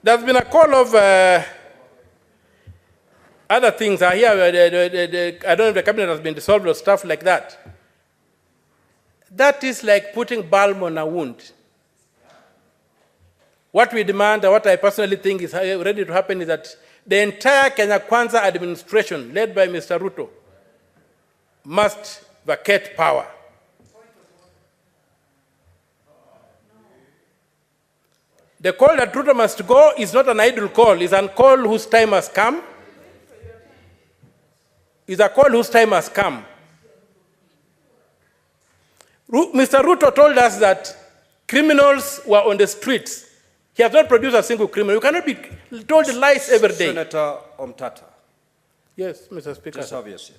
There's been a call of other things. I hear I don't know if the cabinet has been dissolved or stuff like that. That is like putting balm on a wound. What we demand, and what I personally think is ready to happen, is that the entire Kenya Kwanza administration, led by Mr. Ruto, must vacate power. The call that Ruto must go is not an idle call. It's a call whose time has come. It's a call whose time has come. Mr. Ruto told us that criminals were on the streets. He has not produced a single criminal. You cannot be told lies every day. Senator Omtatah. Yes, Mr. Speaker. Just have your seat.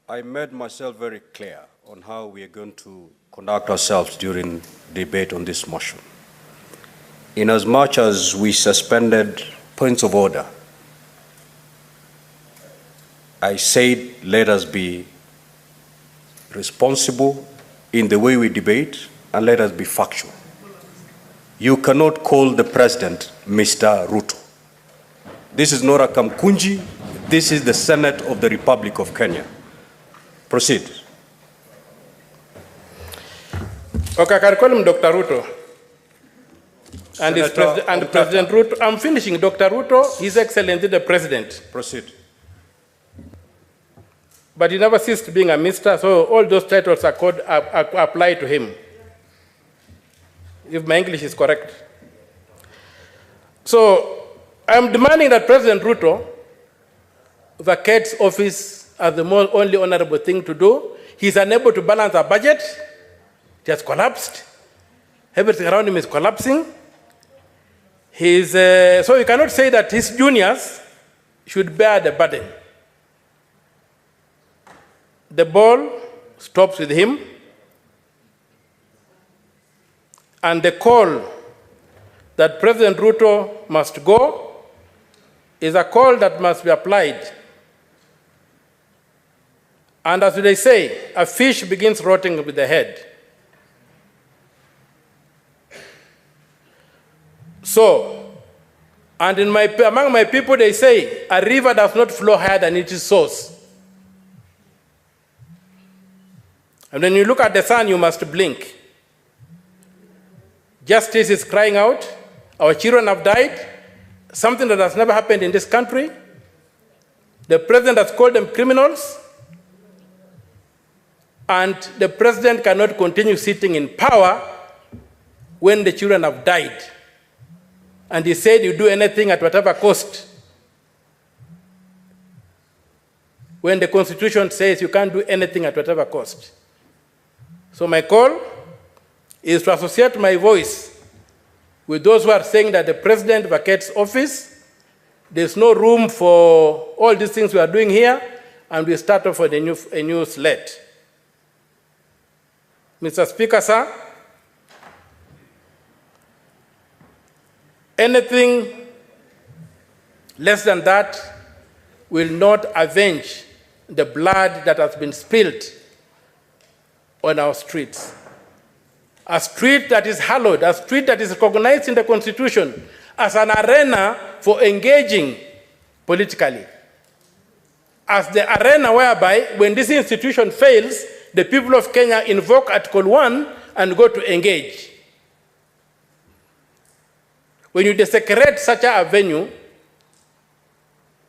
I made myself very clear on how we are going to conduct ourselves during debate on this motion. Inasmuch as we suspended points of order, I said let us be responsible in the way we debate and let us be factual. You cannot call the president Mr. Ruto. This is not a Kamkunji. This is the Senate of the Republic of Kenya. Proceed. Okay, I can call him Dr. Ruto. And President Ruto. I'm finishing. Dr. Ruto, His Excellency the President. Proceed. But he never ceased being a Mr., so all those titles apply to him, if my English is correct. So I'm demanding that President Ruto vacates office as the only honorable thing to do. He's unable to balance a budget. It has collapsed. Everything around him is collapsing. So you cannot say that his juniors should bear the burden. The ball stops with him, and the call that President Ruto must go is a call that must be applied. And as they say, a fish begins rotting with the head. So, and among my people they say, a river does not flow higher than its source. And when you look at the sun, you must blink. Justice is crying out. Our children have died. Something that has never happened in this country. The president has called them criminals. And the president cannot continue sitting in power when the children have died. And he said you do anything at whatever cost. When the Constitution says you can't do anything at whatever cost. So my call is to associate my voice with those who are saying that the president vacates office. There's no room for all these things we are doing here, and we start off with a new slate. Mr. Speaker, sir, anything less than that will not avenge the blood that has been spilled on our streets. A street that is hallowed, a street that is recognized in the Constitution as an arena for engaging politically. As the arena whereby, when this institution fails, the people of Kenya invoke Article 1 and go to engage. When you desecrate such a venue,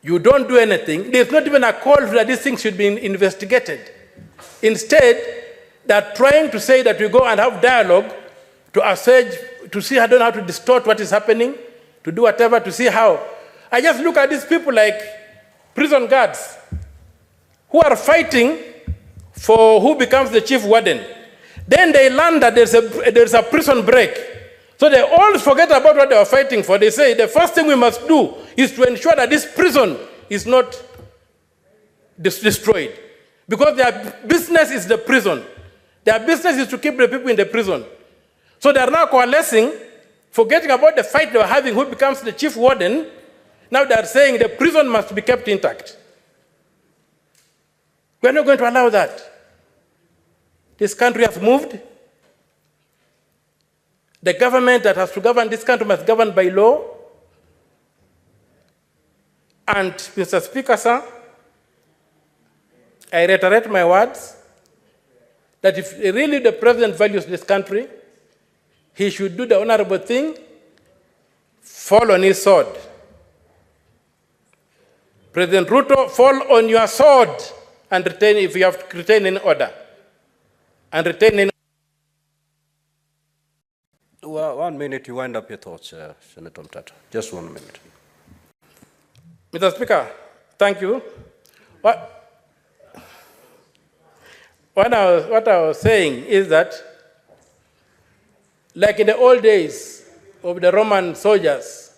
you don't do anything. There's not even a call that these things should be investigated. Instead, they're trying to say that we go and have dialogue to assage, to see I don't know how to distort what is happening, to do whatever, to see how. I just look at these people like prison guards who are fighting for who becomes the chief warden. Then they learn that there's a prison break. So they all forget about what they were fighting for. They say the first thing we must do is to ensure that this prison is not destroyed. Because their business is the prison. Their business is to keep the people in the prison. So they are now coalescing, forgetting about the fight they were having, who becomes the chief warden. Now they are saying the prison must be kept intact. We are not going to allow that. This country has moved. The government that has to govern this country must govern by law. And, Mr. Speaker, sir, I reiterate my words that if really the president values this country, he should do the honorable thing, fall on his sword. President Ruto, fall on your sword and retain, if you have to retain in order. And retain in. Well, 1 minute, you wind up your thoughts, Senator Omtatah. Just 1 minute. Mr. Speaker, thank you. What I was saying is that, like in the old days of the Roman soldiers,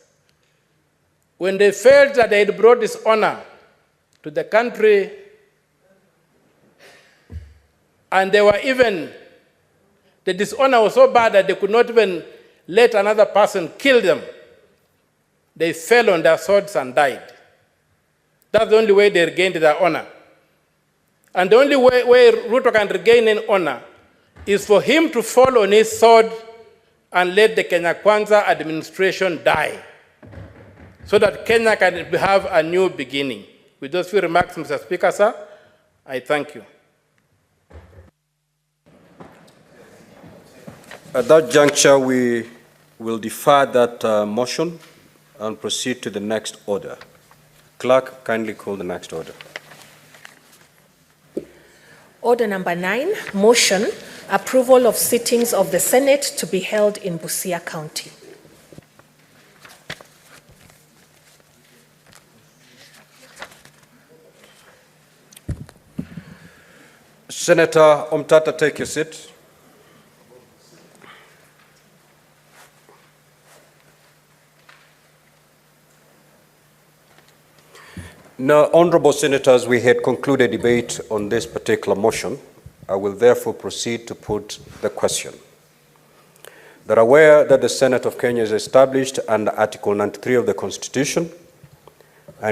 when they felt that they had brought dishonor to the country, and they were even, the dishonor was so bad that they could not even let another person kill them, they fell on their swords and died. That's the only way they regained their honor. And the only way Ruto can regain an honor is for him to fall on his sword and let the Kenya Kwanza administration die, so that Kenya can have a new beginning. With those few remarks, Mr. Speaker, sir, I thank you. At that juncture, we will defer that motion and proceed to the next order. Clerk, kindly call the next order. Order number 9, motion, approval of sittings of the Senate to be held in Busia County. Senator Omtatah, take your seat. Now, honorable senators, we had concluded debate on this particular motion. I will therefore proceed to put the question. They're aware that the Senate of Kenya is established under Article 93 of the Constitution